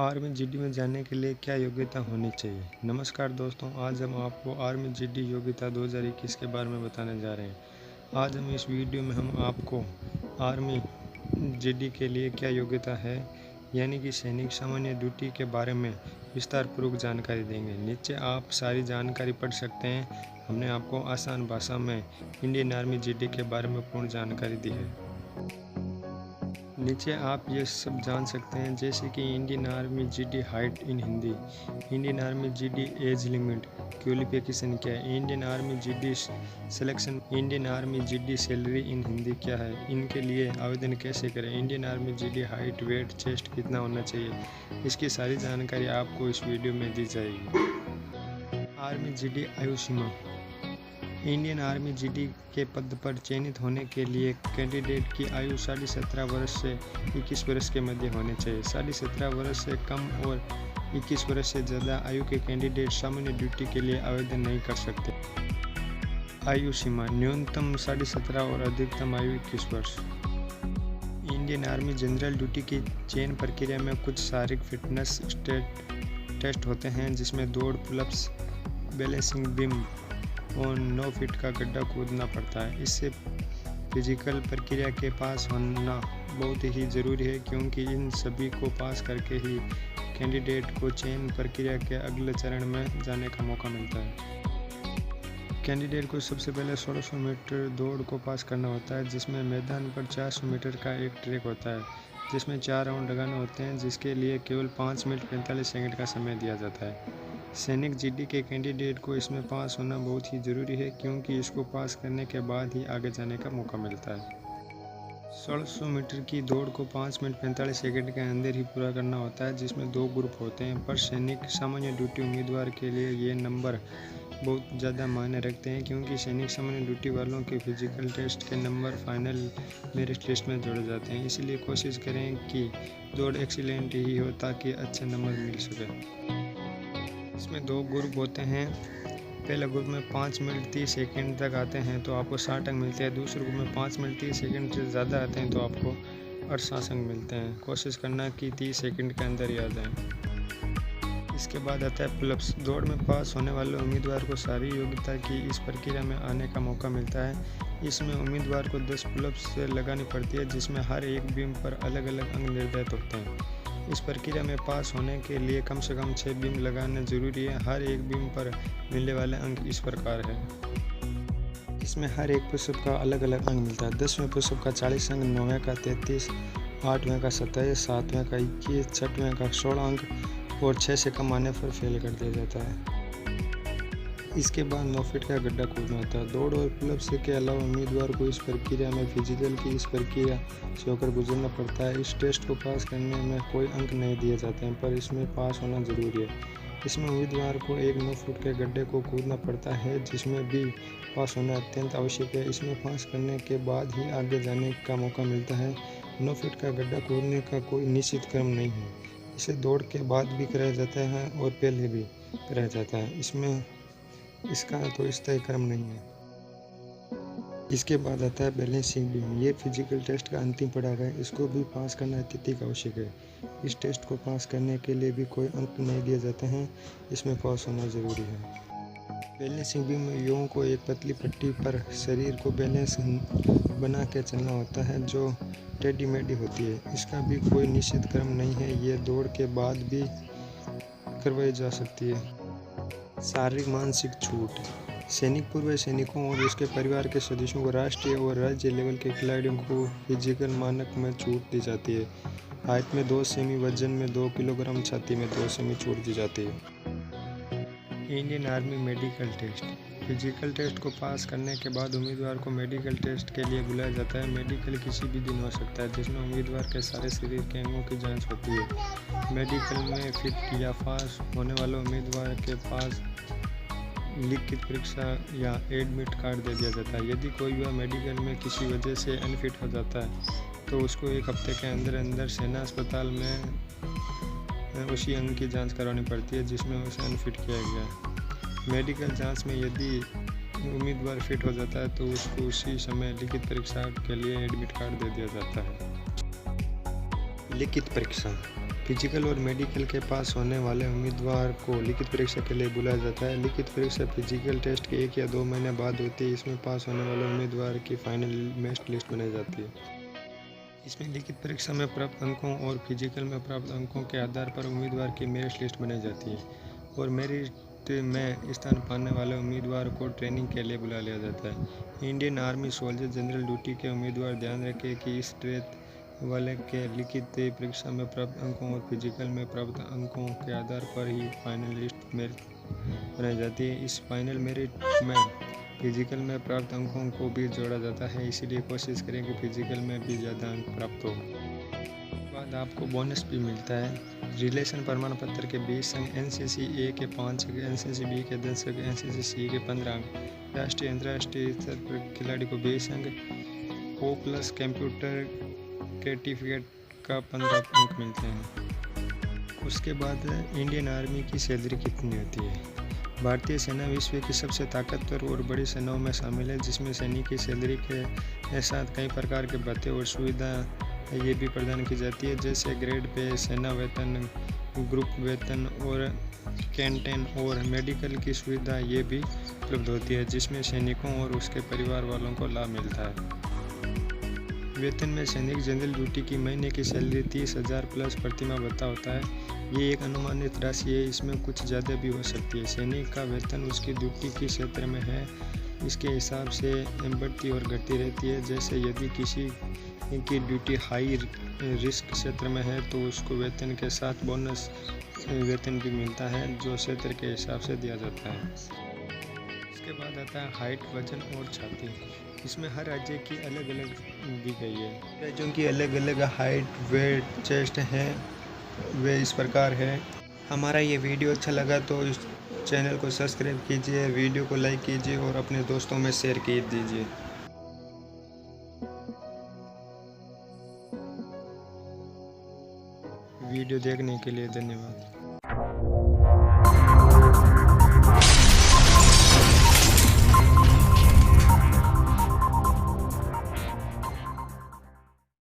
Army GD में जाने के लिए क्या योग्यता होनी चाहिए। नमस्कार दोस्तों, आज हम आपको आर्मी जीडी योग्यता 2021 के बारे में बताने जा रहे हैं। आज हम इस वीडियो में हम आपको आर्मी जीडी के लिए क्या योग्यता है यानी कि सैनिक सामान्य ड्यूटी के बारे में विस्तारपूर्वक जानकारी देंगे। नीचे आप सारी जानकारी पढ़ सकते हैं। हमने आपको आसान भाषा में इंडियन आर्मी जीडी के बारे में पूर्ण जानकारी दी है। नीचे आप ये सब जान सकते हैं जैसे कि Indian army GD height in Hindi, Indian army GD age limit, qualification क्या है, Indian army GD selection, Indian army GD salary in Hindi क्या है, इनके लिए आवेदन कैसे करें, Indian army GD height weight chest कितना होना चाहिए, इसकी सारी जानकारी आपको इस वीडियो में दी जाएगी। आर्मी जीडी आयु सीमा। इंडियन आर्मी जीडी के पद पर चयनित होने के लिए कैंडिडेट की आयु 17.5 वर्ष से 21 वर्ष के मध्य होनी चाहिए। 17.5 वर्ष से कम और 21 वर्ष से ज़्यादा आयु के कैंडिडेट सामान्य ड्यूटी के लिए आवेदन नहीं कर सकते। आयु सीमा न्यूनतम 17.5 और अधिकतम आयु 21 वर्ष। इंडियन आर्मी जनरल ड्यूटी की चयन प्रक्रिया में कुछ शारीरिक फिटनेस टेस्ट होते हैं जिसमें दौड़, पुलअप्स, बैलेंसिंग बीम और 9 फीट का गड्ढा कूदना पड़ता है। इससे फिजिकल प्रक्रिया के पास होना बहुत ही ज़रूरी है क्योंकि इन सभी को पास करके ही कैंडिडेट को चयन प्रक्रिया के अगले चरण में जाने का मौका मिलता है। कैंडिडेट को सबसे पहले 1600 मीटर दौड़ को पास करना होता है जिसमें मैदान पर 400 मीटर का एक ट्रैक होता है जिसमें 4 राउंड लगाने होते हैं जिसके लिए केवल 5 मिनट 45 सेकंड का समय दिया जाता है। सैनिक जीडी के कैंडिडेट को इसमें पास होना बहुत ही ज़रूरी है क्योंकि इसको पास करने के बाद ही आगे जाने का मौका मिलता है। 1600 मीटर की दौड़ को 5 मिनट 45 सेकंड के अंदर ही पूरा करना होता है जिसमें 2 ग्रुप होते हैं। पर सैनिक सामान्य ड्यूटी उम्मीदवार के लिए ये नंबर बहुत ज़्यादा मायने रखते हैं क्योंकि सैनिक सामान्य ड्यूटी वालों के फिजिकल टेस्ट के नंबर फाइनल मेरिट लिस्ट में जोड़े जाते हैं। इसलिए कोशिश करें कि दौड़ एक्सीलेंट ही हो ताकि अच्छे नंबर मिल सके। इसमें 2 ग्रुप होते हैं। पहले ग्रुप में 5 मिनट 30 सेकंड तक आते हैं तो आपको 60 अंक मिलते हैं। दूसरे ग्रुप में 5 मिनट 30 सेकंड से ज़्यादा आते हैं तो आपको 68 अंक मिलते हैं। कोशिश करना कि 30 सेकंड के अंदर ही आ जाएं। इसके बाद आता है पुलअप्स। दौड़ में पास होने वाले उम्मीदवार को सारी योग्यता की इस प्रक्रिया में आने का मौका मिलता है। इसमें उम्मीदवार को 10 पुलअप्स लगानी पड़ती है जिसमें हर एक बीम पर अलग अलग अंक निर्धारित होते हैं। इस प्रक्रिया में पास होने के लिए कम से कम 6 बीम लगाना जरूरी है। हर एक बीम पर मिलने वाले अंक इस प्रकार है। इसमें हर एक पुशअप का अलग अलग अंक मिलता है। 10वें पुशअप का 40 अंक, 9वें का 33, 8वें का 27, 7वें का 21, 6वें का 16 अंक और 6 से कम आने पर फेल कर दिया जाता है। इसके बाद 9 फीट का गड्ढा कूदना होता है। दौड़ और पुलअप्स के अलावा उम्मीदवार को इस प्रक्रिया में फिजिकल की इस प्रक्रिया से होकर गुजरना पड़ता है। इस टेस्ट को पास करने में कोई अंक नहीं दिए जाते हैं पर इसमें पास होना ज़रूरी है। इसमें उम्मीदवार को एक 9 फुट के गड्ढे को कूदना पड़ता है जिसमें भी पास होना अत्यंत आवश्यक है। इसमें पास करने के बाद ही आगे जाने का मौका मिलता है। 9 फीट का गड्ढा कूदने का कोई निश्चित क्रम नहीं है। इसे दौड़ के बाद भी कराया जाता है और पहले भी कराया जाता है। इसका तो स्थायी क्रम नहीं है। इसके बाद आता है बैलेंसिंग बीम। ये फिजिकल टेस्ट का अंतिम पड़ाव है। इसको भी पास करना अत्यधिक आवश्यक है। इस टेस्ट को पास करने के लिए भी कोई अंक नहीं दिए जाते हैं। इसमें पास होना ज़रूरी है। बैलेंसिंग बीम में युवाओं को एक पतली पट्टी पर शरीर को बैलेंस बना के चलना होता है जो टेढ़ी मेढ़ी होती है। इसका भी कोई निश्चित क्रम नहीं है। ये दौड़ के बाद भी करवाई जा सकती है। शारीरिक मानसिक छूट। सैनिक पूर्व सैनिकों और उसके परिवार के सदस्यों को राष्ट्रीय और राज्य लेवल के खिलाड़ियों को फिजिकल मानक में छूट दी जाती है। हाइट में 2 सेमी, वजन में 2 किलोग्राम, छाती में 2 सेमी छूट दी जाती है। Indian army medical test. Physical test को पास करने के बाद उम्मीदवार को मेडिकल टेस्ट के लिए बुलाया जाता है। मेडिकल किसी भी दिन हो सकता है जिसमें उम्मीदवार के सारे शरीर के अंगों की जांच होती है। मेडिकल में फिट या पास होने वाले उम्मीदवार के पास लिखित परीक्षा या एडमिट कार्ड दे दिया जाता है। यदि कोई वह मेडिकल में किसी वजह से अनफिट हो जाता है तो उसको 1 हफ्ते के अंदर सेना अस्पताल में उसी अंग की जांच करवानी पड़ती है जिसमें उसे अनफिट किया गया है। मेडिकल जांच में यदि उम्मीदवार फिट हो जाता है तो उसको उसी समय लिखित परीक्षा के लिए एडमिट कार्ड दे दिया जाता है। लिखित परीक्षा। फिजिकल और मेडिकल के पास होने वाले उम्मीदवार को लिखित परीक्षा के लिए बुलाया जाता है। लिखित परीक्षा फिजिकल टेस्ट के 1 या 2 महीने बाद होती है। इसमें पास होने वाले उम्मीदवार की फाइनल मेरिट लिस्ट बनाई जाती है। इसमें लिखित परीक्षा में प्राप्त अंकों और फिजिकल में प्राप्त अंकों के आधार पर उम्मीदवार की मेरिट लिस्ट बनाई जाती है और मेरिट में स्थान पाने वाले उम्मीदवार को ट्रेनिंग के लिए बुला लिया जाता है। Indian army soldier general duty के उम्मीदवार ध्यान रखें कि इस ट्रेथ वाले के लिखित परीक्षा में प्राप्त अंकों और फिजिकल में प्राप्त अंकों के आधार पर ही फाइनल लिस्ट मेरिट बनाई जाती है। इस फाइनल मेरिट में फिजिकल में प्राप्त अंकों को भी जोड़ा जाता है, इसीलिए कोशिश करें कि फिजिकल में भी ज़्यादा अंक प्राप्त हो। बाद आपको बोनस भी मिलता है। रिलेशन प्रमाण पत्र के 20 अंक, NCC A के 5 अंक, NCC B के 10 अंक, NCC C के 15 अंक, राष्ट्रीय अंतर्राष्ट्रीय स्तर पर खिलाड़ी को 20 अंक, O+ कंप्यूटर सर्टिफिकेट का 15 अंक मिलते हैं। उसके बाद इंडियन आर्मी की सैलरी कितनी होती है। भारतीय सेना विश्व की सबसे ताकतवर और बड़ी सेनाओं में शामिल है, जिसमें सैनिक की सैलरी के साथ कई प्रकार के भत्ते और सुविधा ये भी प्रदान की जाती है, जैसे ग्रेड पे, सेना वेतन, ग्रुप वेतन और कैंटीन और मेडिकल की सुविधा ये भी उपलब्ध होती है, जिसमें सैनिकों और उसके परिवार वालों को लाभ मिलता है। वेतन में सैनिक जनरल ड्यूटी की महीने की सैलरी 30,000 प्लस प्रतिमाह भत्ता होता है। ये एक अनुमानित राशि है, इसमें कुछ ज़्यादा भी हो सकती है। सैनिक का वेतन उसकी ड्यूटी के क्षेत्र में है, इसके हिसाब से बढ़ती और घटती रहती है। जैसे यदि किसी की ड्यूटी हाई रिस्क क्षेत्र में है तो उसको वेतन के साथ बोनस वेतन भी मिलता है, जो क्षेत्र के हिसाब से दिया जाता है। इसके बाद आता है हाइट, वजन और छाती। इसमें हर राज्य की अलग अलग दी गई है। राज्यों की अलग अलग हाइट, वेट, चेस्ट है, वे इस प्रकार है। हमारा ये वीडियो अच्छा लगा तो इस चैनल को सब्सक्राइब कीजिए, वीडियो को लाइक कीजिए और अपने दोस्तों में शेयर कर दीजिए। वीडियो देखने के लिए धन्यवाद।